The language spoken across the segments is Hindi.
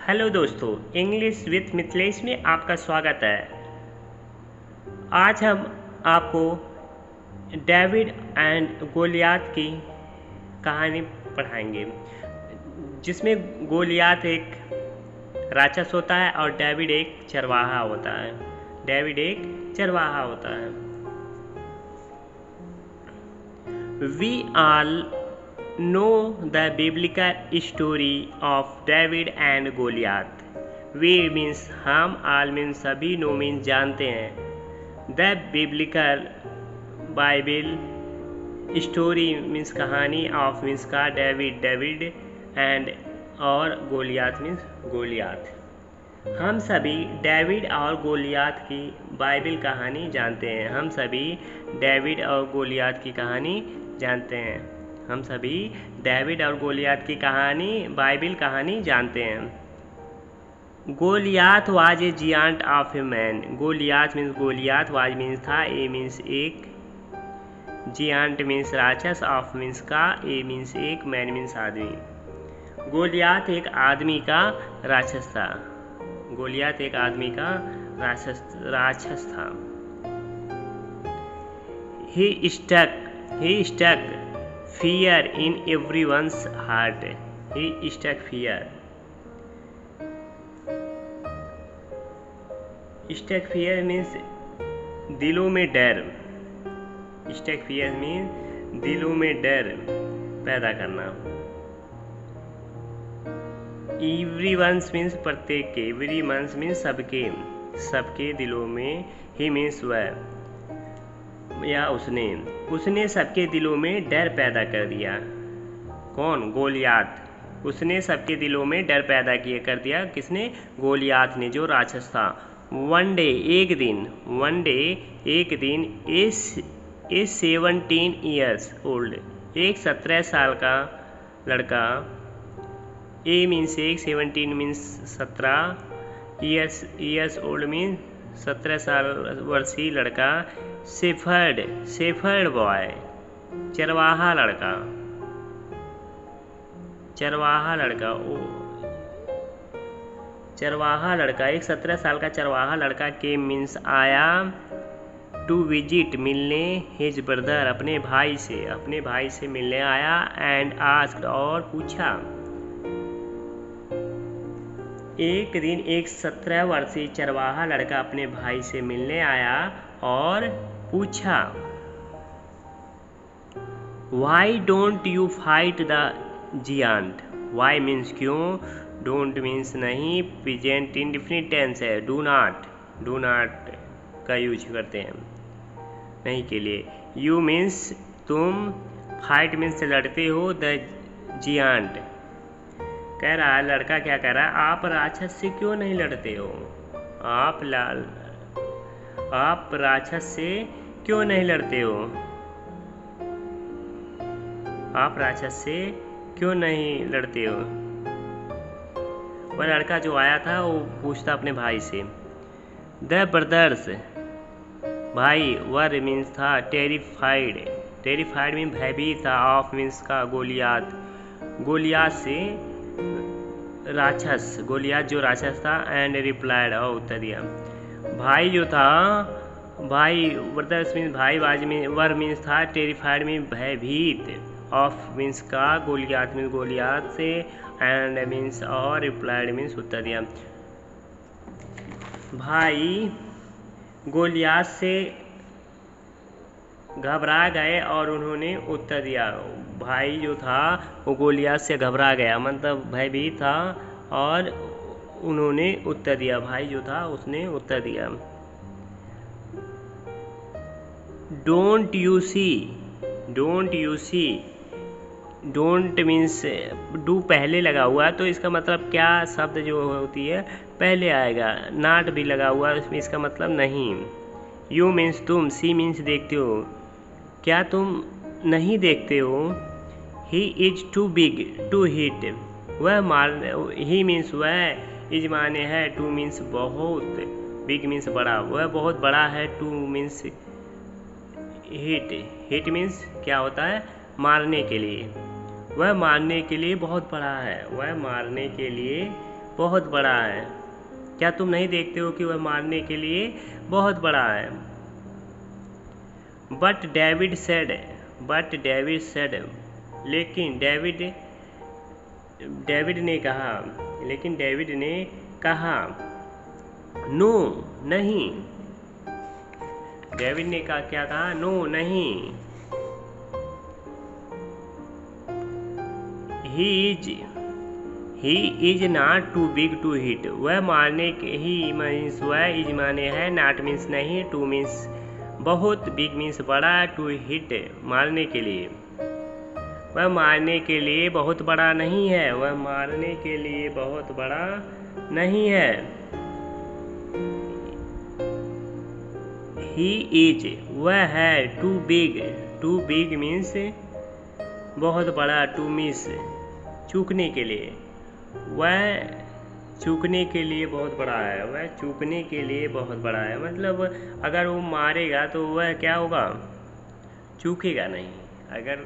हेलो दोस्तों, इंग्लिश विथ मिथिलेश में आपका स्वागत है। आज हम आपको डेविड एंड गोलियात की कहानी पढ़ाएंगे, जिसमें गोलियात एक राक्षस होता है और डेविड एक चरवाहा होता है। डेविड एक चरवाहा होता है। We all know the biblical story of David and Goliath. We means हम, all means सभी, no means जानते हैं। The biblical Bible story means कहानी, of means का, David and और गोलियात means गोलियात। हम सभी डेविड और गोलियात की बाइबल कहानी जानते हैं। हम सभी डेविड और गोलियात की कहानी जानते हैं। हम सभी डेविड और गोलियात की कहानी, बाइबल कहानी जानते हैं। Goliath was a giant of a man. Goliath means Goliath, was means था, ए मीन्स एक, जियांट मीन्स राक्षस, ऑफ मीन्स का, ए मीन्स एक, मैन मीन्स आदमी। गोलियात एक आदमी का राक्षस था। गोलियात एक आदमी का राक्षस था। He stuck fear in everyone's heart. He stuck fear. Stuck fear means दिलों में डर। Stuck fear means दिलों में डर पैदा करना। Everyone's means प्रत्येक के, everyone's means सबके, सबके दिलों में, he means वह या उसने सबके दिलों में डर पैदा कर दिया। कौन? गोलियात। उसने सबके दिलों में डर पैदा कर दिया। किसने? गोलियात ने, जो राक्षस था। वन डे एक दिन ए 17 years old, एक 17 साल का लड़का, ए मीन्स एक, 17 मीन्स 17, ईयर्स ओल्ड मीन्स 17 साल वर्षीय लड़का, शेफर्ड बॉय, चरवाहा लड़का, एक 17 साल का चरवाहा लड़का के मीन्स आया, टू विजिट मिलने, हिज ब्रदर अपने भाई से मिलने आया, एंड आस्क्ड और पूछा। एक दिन एक 17 वर्षीय चरवाहा लड़का अपने भाई से मिलने आया और पूछा, why don't you fight the giant. Why means क्यों, डोंट मीन्स नहीं, प्रेजेंट इंडेफिनिट टेंस है, डू नॉट का यूज करते हैं नहीं के लिए। यू मीन्स तुम, फाइट मीन्स लड़ते हो, द जियांट कह रहा है, लड़का क्या कह रहा है, आप राक्षस से क्यों नहीं लड़ते हो? आप राक्षस से क्यों नहीं लड़ते हो? आप राक्षस से क्यों नहीं लड़ते हो? वह लड़का जो आया था वो पूछता अपने भाई से। द ब्रदर्स, भाई, वर मीन्स था, टेरिफाइड मीन भयभीत था, ऑफ मीन्स का, गोलियात से राक्षस, गोलियात जो राक्षस था, एंड रिप्लाइड और उत्तर दिया। भाई जो था, भाई, ब्रदर्स मीन्स भाई, वर मीन्स था, टेरिफाइड मीन भयभीत, ऑफ मीन्स का, गोलियात से, एंड मीन्स और, रिप्लाइड मीन्स उत्तर दिया। भाई गोलियात से घबरा गए और उन्होंने उत्तर दिया। भाई जो था वो गोलियात से घबरा गया, मतलब भयभीत था, और उन्होंने उत्तर दिया। भाई जो था उसने उत्तर दिया। Don't you see, don't means do पहले लगा हुआ है, तो इसका मतलब क्या, शब्द जो होती है पहले आएगा। नॉट भी लगा हुआ है, इसमें इसका मतलब नहीं। यू मीन्स तुम, सी मीन्स देखते हो, क्या तुम नहीं देखते हो? He is too big to hit, वह मार, ही मीन्स वह, इज माने है, टू मीन्स बहुत, बिग मीन्स बड़ा, वह बहुत बड़ा है, टू मीन्स हिट मीन्स क्या होता है, मारने के लिए। वह मारने के लिए बहुत बड़ा है, वह मारने के लिए बहुत बड़ा है। क्या तुम नहीं देखते हो कि वह मारने के लिए बहुत बड़ा है? बट डेविड सेड, लेकिन डेविड ने कहा, नो नहीं। डेविड ने क्या कहा? नो नहीं। He is not too big to hit. वह मारने के ही मीन्स वह इज माने है, नॉट मीन्स नहीं, टू मीन्स बहुत, बिग मीन्स बड़ा, टू हिट मारने के लिए। वह मारने के लिए बहुत बड़ा नहीं है। वह मारने के लिए बहुत बड़ा नहीं है। ही इज वह है, टू बिग मीन्स बहुत बड़ा, टू मीन्स चूकने के लिए। वह चूकने के लिए बहुत बड़ा है। वह चूकने के लिए बहुत बड़ा है मतलब अगर वो मारेगा तो वह क्या होगा? चूकेगा नहीं। अगर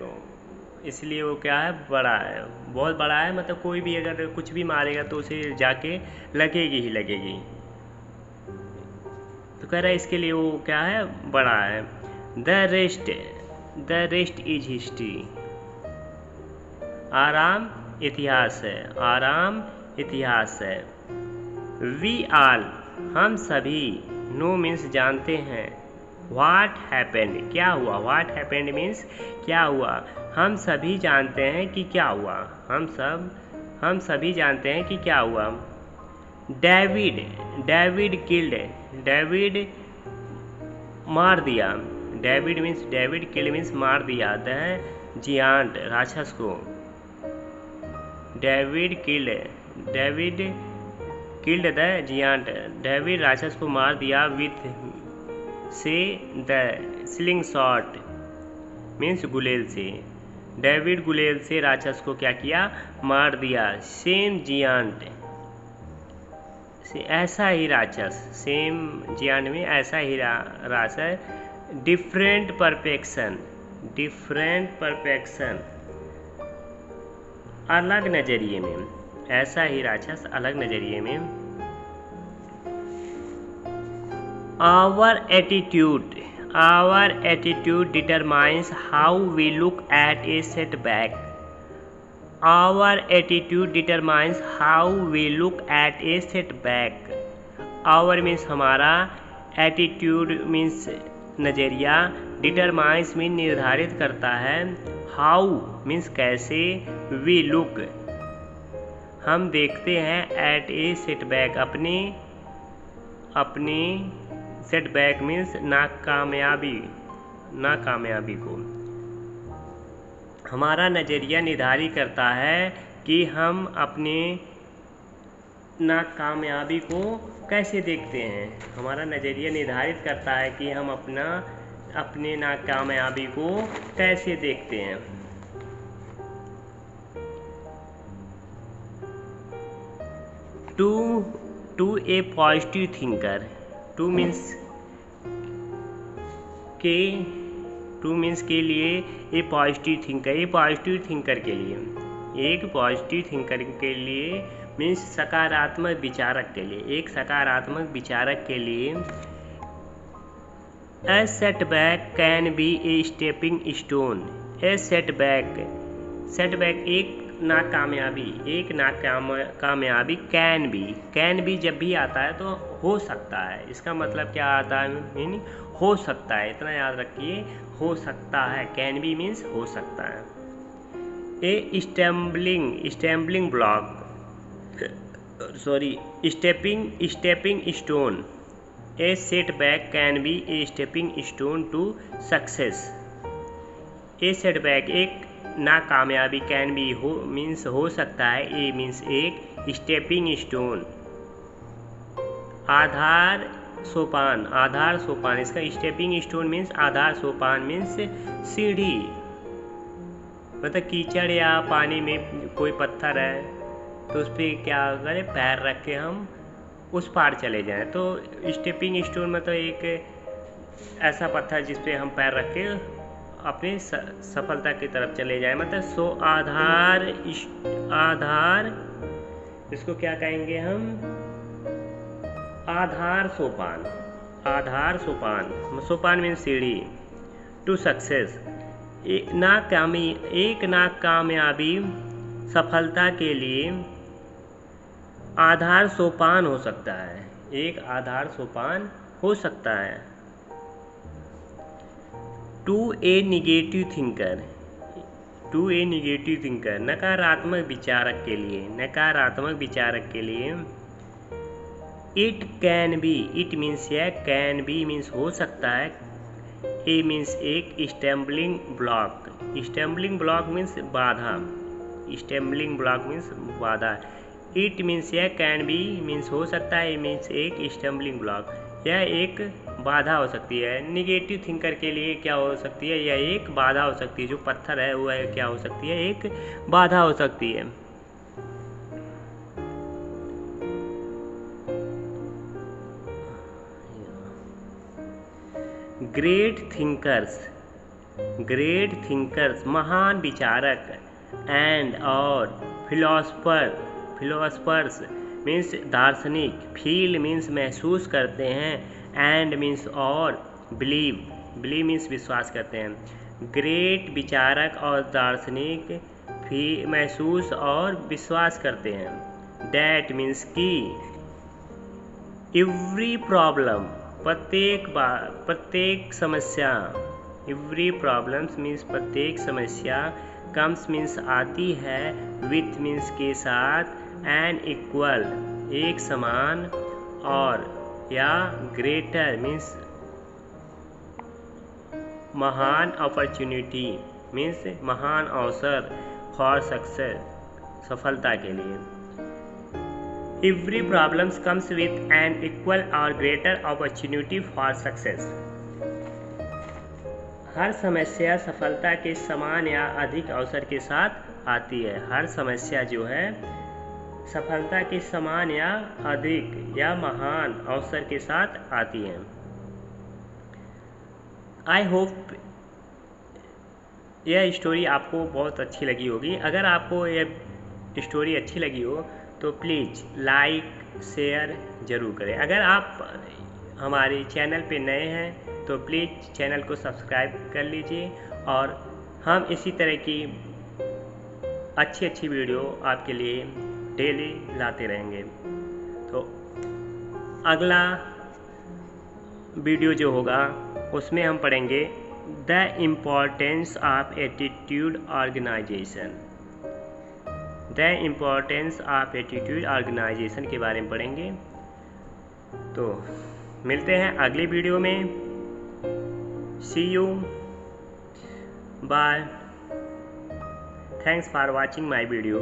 इसलिए वो क्या है? बड़ा है, बहुत बड़ा है। मतलब कोई भी अगर कुछ भी मारेगा तो उसे जाके लगेगी ही लगेगी। तो कह रहा है इसके लिए वो क्या है? बड़ा है। The rest is history. आराम इतिहास है। आराम इतिहास है। वी ऑल हम सभी, नो मीन्स जानते हैं, व्हाट हैपेंड क्या हुआ। व्हाट हैपेंड मीन्स क्या हुआ। हम सभी जानते हैं कि क्या हुआ। हम सभी जानते हैं कि क्या हुआ। डेविड किल्ड, डेविड मार दिया। डेविड किल्ड मीन्स मार दिया। द जियांट राक्षस को। David killed the giant. David राक्षस को मार दिया विथ से द स्लिंग शॉट मीन्स गुलेल से। डेविड गुलेल से राक्षस को क्या किया? मार दिया। सेम जियांट ऐसा ही राक्षस। सेम जियांट में ऐसा ही राक्षस। डिफरेंट परफेक्शन अलग नजरिए में। ऐसा ही राक्षस अलग नजरिए में। Our attitude determines how we look at a setback. Our attitude determines how we look at a setback. Our means हमारा, एटीट्यूड मीन्स नजरिया, डिटरमाइंस मीन्स निर्धारित करता है, हाउ मीन्स कैसे, वी लुक हम देखते हैं, एट ए सेटबैक अपने सेटबैक मीन्स नाकामयाबी को। हमारा नज़रिया निर्धारित करता है कि हम अपने नाकामयाबी को कैसे देखते हैं। हमारा नज़रिया निर्धारित करता है कि हम अपने नाकामयाबी को कैसे देखते हैं। To a positive thinker. To means के लिए a positive thinker. A positive thinker के लिए, एक पॉजिटिव थिंकर के लिए मीन्स सकारात्मक विचारक के लिए। एक सकारात्मक विचारक के लिए a setback can be a stepping stone. A setback एक नाकामयाबी कैन बी जब भी आता है तो हो सकता है। इसका मतलब क्या आता है? मीनिंग हो सकता है। इतना याद रखिए, हो सकता है। कैन बी मीन्स हो सकता है। A stumbling block stepping stone. A setback can be a stepping stone to success. A setback एक नाकामयाबी, कैन बी हो मीन्स हो सकता है, ए मीन्स एक, स्टेपिंग स्टोन आधार सोपान। इसका स्टेपिंग स्टोन मीन्स आधार, सोपान मीन्स सीढ़ी। मतलब कीचड़ या पानी में कोई पत्थर है तो उस पर क्या करें? पैर रख के हम उस पार चले जाएं। तो स्टेपिंग स्टोन मतलब एक ऐसा पत्थर जिस पे हम पैर रख के अपनी सफलता की तरफ चले जाएं। मतलब आधार इसको क्या कहेंगे हम? आधार सोपान। आधार सोपान, सोपान मीन्स सीढ़ी। टू सक्सेस, एक नाकामयाबी सफलता के लिए आधार सोपान हो सकता है। एक आधार सोपान हो सकता है। To a negative thinker, to a negative thinker, नकारात्मक विचारक के लिए, नकारात्मक विचारक के लिए। It can be, it means यह, कैन बी मीन्स हो सकता है, ए मीन्स एक, stumbling block, stumbling block means बाधा, स्टम्बलिंग ब्लॉक मीन्स बाधा। इट मीन्स यह, कैन बी मीन्स हो सकता है, ए मीन्स एक, स्टम्बलिंग ब्लॉक यह एक बाधा हो सकती है। निगेटिव थिंकर के लिए क्या हो सकती है? यह एक बाधा हो सकती है। जो पत्थर है वह क्या हो सकती है? एक बाधा हो सकती है। ग्रेट थिंकर्स महान विचारक, एंड और फिलोसफर्स मीन्स दार्शनिक, फील मीन्स महसूस करते हैं, एंड मीन्स और, बिलीव मीन्स विश्वास करते हैं। ग्रेट विचारक और दार्शनिक महसूस और विश्वास करते हैं। डैट मीन्स की, एवरी प्रॉब्लम प्रत्येक समस्या, एवरी प्रॉब्लम्स मीन्स प्रत्येक समस्या, कम्स मीन्स आती है, विथ मीन्स के साथ, एन इक्वल एक समान, और या ग्रेटर मीन्स महान, अपॉर्चुनिटी मीन्स महान अवसर, फॉर सक्सेस सफलता के लिए। Every problems comes with an equal और ग्रेटर अपॉर्चुनिटी फॉर सक्सेस। हर समस्या सफलता के समान या अधिक अवसर के साथ आती है। हर समस्या जो है सफलता के समान या अधिक या महान अवसर के साथ आती है। आई होप यह स्टोरी आपको बहुत अच्छी लगी होगी। अगर आपको यह स्टोरी अच्छी लगी हो तो प्लीज़ लाइक शेयर ज़रूर करें। अगर आप हमारे चैनल पे नए हैं तो प्लीज़ चैनल को सब्सक्राइब कर लीजिए, और हम इसी तरह की अच्छी वीडियो आपके लिए डेली लाते रहेंगे। तो अगला वीडियो जो होगा उसमें हम पढ़ेंगे the importance of attitude organization. The importance of attitude organization के बारे में पढ़ेंगे। तो मिलते हैं अगली वीडियो में। See you, bye, thanks for watching my video.